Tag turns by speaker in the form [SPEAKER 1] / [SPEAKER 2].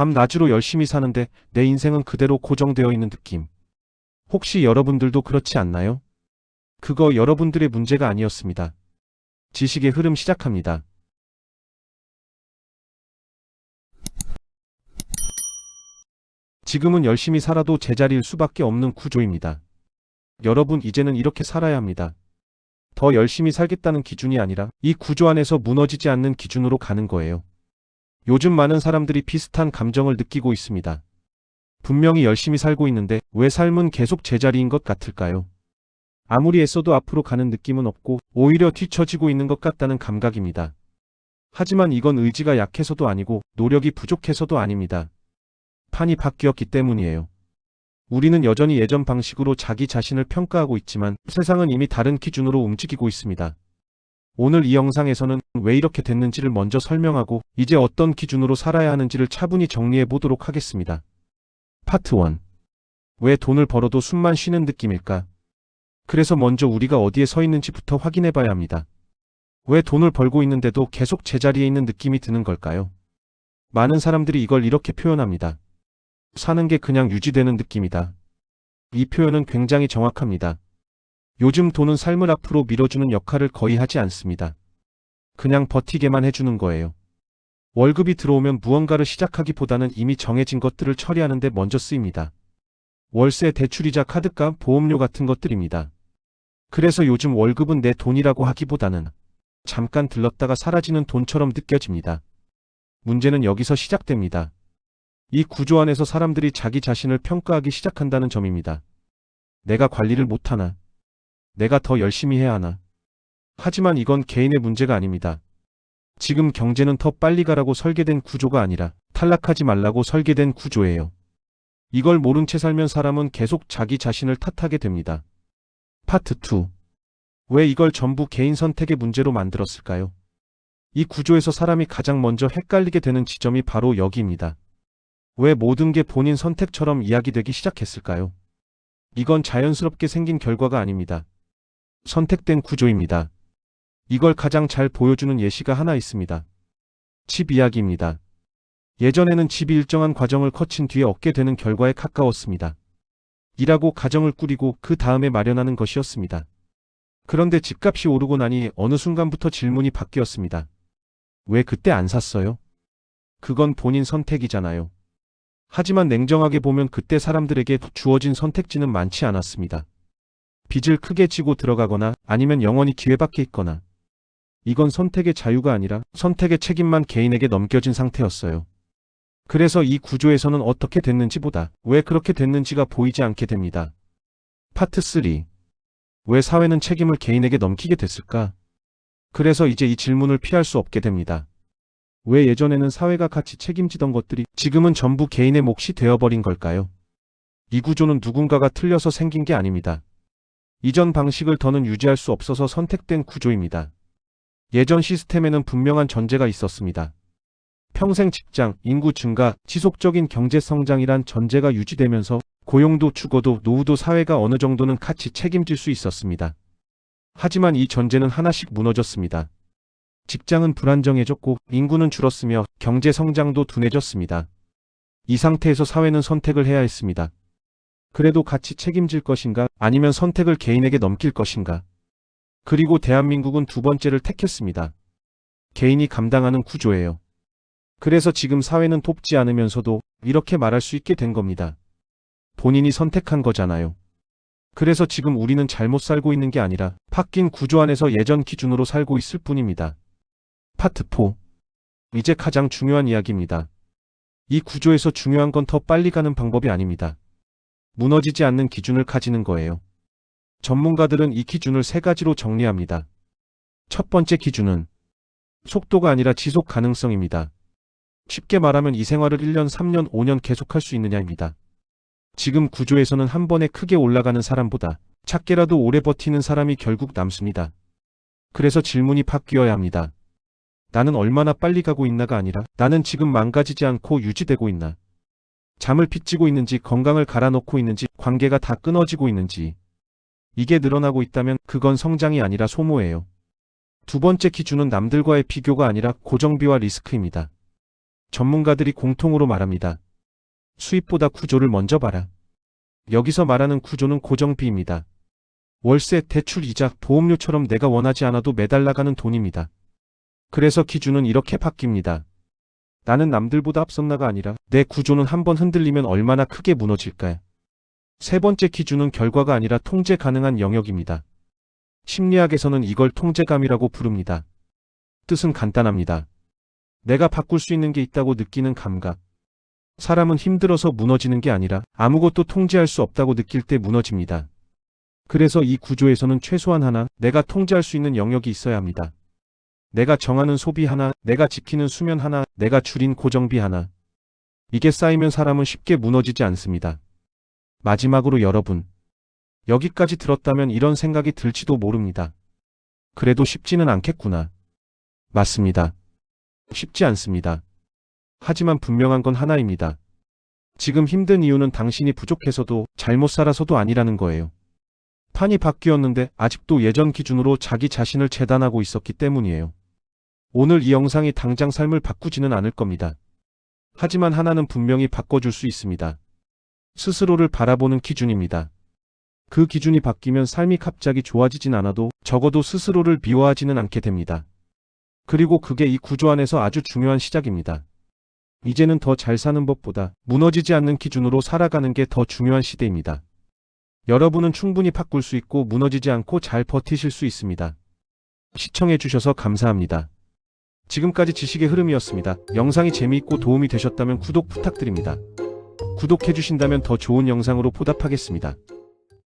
[SPEAKER 1] 밤낮으로 열심히 사는데 내 인생은 그대로 고정되어 있는 느낌. 혹시 여러분들도 그렇지 않나요? 그거 여러분들의 문제가 아니었습니다. 지식의 흐름 시작합니다. 지금은 열심히 살아도 제자리일 수밖에 없는 구조입니다. 여러분, 이제는 이렇게 살아야 합니다. 더 열심히 살겠다는 기준이 아니라 이 구조 안에서 무너지지 않는 기준으로 가는 거예요. 요즘 많은 사람들이 비슷한 감정을 느끼고 있습니다. 분명히 열심히 살고 있는데 왜 삶은 계속 제자리인 것 같을까요? 아무리 애써도 앞으로 가는 느낌은 없고 오히려 뒤처지고 있는 것 같다는 감각입니다. 하지만 이건 의지가 약해서도 아니고 노력이 부족해서도 아닙니다. 판이 바뀌었기 때문이에요. 우리는 여전히 예전 방식으로 자기 자신을 평가하고 있지만 세상은 이미 다른 기준으로 움직이고 있습니다. 오늘 이 영상에서는 왜 이렇게 됐는지를 먼저 설명하고 이제 어떤 기준으로 살아야 하는지를 차분히 정리해 보도록 하겠습니다. 파트 1. 왜 돈을 벌어도 숨만 쉬는 느낌일까? 그래서 먼저 우리가 어디에 서 있는지부터 확인해 봐야 합니다. 왜 돈을 벌고 있는데도 계속 제자리에 있는 느낌이 드는 걸까요? 많은 사람들이 이걸 이렇게 표현합니다. 사는 게 그냥 유지되는 느낌이다. 이 표현은 굉장히 정확합니다. 요즘 돈은 삶을 앞으로 밀어주는 역할을 거의 하지 않습니다. 그냥 버티게만 해주는 거예요. 월급이 들어오면 무언가를 시작하기보다는 이미 정해진 것들을 처리하는 데 먼저 쓰입니다. 월세, 대출이자, 카드값, 보험료 같은 것들입니다. 그래서 요즘 월급은 내 돈이라고 하기보다는 잠깐 들렀다가 사라지는 돈처럼 느껴집니다. 문제는 여기서 시작됩니다. 이 구조 안에서 사람들이 자기 자신을 평가하기 시작한다는 점입니다. 내가 관리를 못하나? 내가 더 열심히 해야 하나? 하지만 이건 개인의 문제가 아닙니다. 지금 경제는 더 빨리 가라고 설계된 구조가 아니라 탈락하지 말라고 설계된 구조예요. 이걸 모른 채 살면 사람은 계속 자기 자신을 탓하게 됩니다. 파트 2. 왜 이걸 전부 개인 선택의 문제로 만들었을까요? 이 구조에서 사람이 가장 먼저 헷갈리게 되는 지점이 바로 여기입니다. 왜 모든 게 본인 선택처럼 이야기되기 시작했을까요? 이건 자연스럽게 생긴 결과가 아닙니다. 선택된 구조입니다. 이걸 가장 잘 보여주는 예시가 하나 있습니다. 집 이야기입니다. 예전에는 집이 일정한 과정을 거친 뒤에 얻게 되는 결과에 가까웠습니다. 일하고 가정을 꾸리고 그 다음에 마련하는 것이었습니다. 그런데 집값이 오르고 나니 어느 순간부터 질문이 바뀌었습니다. 왜 그때 안 샀어요? 그건 본인 선택이잖아요. 하지만 냉정하게 보면 그때 사람들에게 주어진 선택지는 많지 않았습니다. 빚을 크게 지고 들어가거나 아니면 영원히 기회밖에 있거나. 이건 선택의 자유가 아니라 선택의 책임만 개인에게 넘겨진 상태였어요. 그래서 이 구조에서는 어떻게 됐는지보다 왜 그렇게 됐는지가 보이지 않게 됩니다. 파트 3. 왜 사회는 책임을 개인에게 넘기게 됐을까? 그래서 이제 이 질문을 피할 수 없게 됩니다. 왜 예전에는 사회가 같이 책임지던 것들이 지금은 전부 개인의 몫이 되어버린 걸까요? 이 구조는 누군가가 틀려서 생긴 게 아닙니다. 이전 방식을 더는 유지할 수 없어서 선택된 구조입니다. 예전 시스템에는 분명한 전제가 있었습니다. 평생 직장, 인구 증가, 지속적인 경제 성장이란 전제가 유지되면서 고용도 주거도 노후도 사회가 어느 정도는 같이 책임질 수 있었습니다. 하지만 이 전제는 하나씩 무너졌습니다. 직장은 불안정해졌고 인구는 줄었으며 경제 성장도 둔해졌습니다. 이 상태에서 사회는 선택을 해야 했습니다. 그래도 같이 책임질 것인가 아니면 선택을 개인에게 넘길 것인가. 그리고 대한민국은 두 번째를 택했습니다. 개인이 감당하는 구조예요. 그래서 지금 사회는 돕지 않으면서도 이렇게 말할 수 있게 된 겁니다. 본인이 선택한 거잖아요. 그래서 지금 우리는 잘못 살고 있는 게 아니라 바뀐 구조 안에서 예전 기준으로 살고 있을 뿐입니다. 파트 4. 이제 가장 중요한 이야기입니다. 이 구조에서 중요한 건 더 빨리 가는 방법이 아닙니다. 무너지지 않는 기준을 가지는 거예요. 전문가들은 이 기준을 3가지로 정리합니다. 첫 번째 기준은 속도가 아니라 지속 가능성입니다. 쉽게 말하면 이 생활을 1년, 3년, 5년 계속할 수 있느냐입니다. 지금 구조에서는 한 번에 크게 올라가는 사람보다 작게라도 오래 버티는 사람이 결국 남습니다. 그래서 질문이 바뀌어야 합니다. 나는 얼마나 빨리 가고 있나가 아니라 나는 지금 망가지지 않고 유지되고 있나. 잠을 빚지고 있는지, 건강을 갈아놓고 있는지, 관계가 다 끊어지고 있는지. 이게 늘어나고 있다면 그건 성장이 아니라 소모예요. 두 번째 기준은 남들과의 비교가 아니라 고정비와 리스크입니다. 전문가들이 공통으로 말합니다. 수입보다 구조를 먼저 봐라. 여기서 말하는 구조는 고정비입니다. 월세, 대출, 이자, 보험료처럼 내가 원하지 않아도 매달 나가는 돈입니다. 그래서 기준은 이렇게 바뀝니다. 나는 남들보다 앞섰나가 아니라 내 구조는 한번 흔들리면 얼마나 크게 무너질까. 세 번째 기준은 결과가 아니라 통제 가능한 영역입니다. 심리학에서는 이걸 통제감이라고 부릅니다. 뜻은 간단합니다. 내가 바꿀 수 있는 게 있다고 느끼는 감각. 사람은 힘들어서 무너지는 게 아니라 아무것도 통제할 수 없다고 느낄 때 무너집니다. 그래서 이 구조에서는 최소한 하나, 내가 통제할 수 있는 영역이 있어야 합니다. 내가 정하는 소비 하나, 내가 지키는 수면 하나, 내가 줄인 고정비 하나. 이게 쌓이면 사람은 쉽게 무너지지 않습니다. 마지막으로 여러분, 여기까지 들었다면 이런 생각이 들지도 모릅니다. 그래도 쉽지는 않겠구나. 맞습니다. 쉽지 않습니다. 하지만 분명한 건 하나입니다. 지금 힘든 이유는 당신이 부족해서도 잘못 살아서도 아니라는 거예요. 판이 바뀌었는데 아직도 예전 기준으로 자기 자신을 재단하고 있었기 때문이에요. 오늘 이 영상이 당장 삶을 바꾸지는 않을 겁니다. 하지만 하나는 분명히 바꿔줄 수 있습니다. 스스로를 바라보는 기준입니다. 그 기준이 바뀌면 삶이 갑자기 좋아지진 않아도 적어도 스스로를 미워하지는 않게 됩니다. 그리고 그게 이 구조 안에서 아주 중요한 시작입니다. 이제는 더 잘 사는 법보다 무너지지 않는 기준으로 살아가는 게 더 중요한 시대입니다. 여러분은 충분히 바꿀 수 있고 무너지지 않고 잘 버티실 수 있습니다. 시청해주셔서 감사합니다. 지금까지 지식의 흐름이었습니다. 영상이 재미있고 도움이 되셨다면 구독 부탁드립니다. 구독해주신다면 더 좋은 영상으로 보답하겠습니다.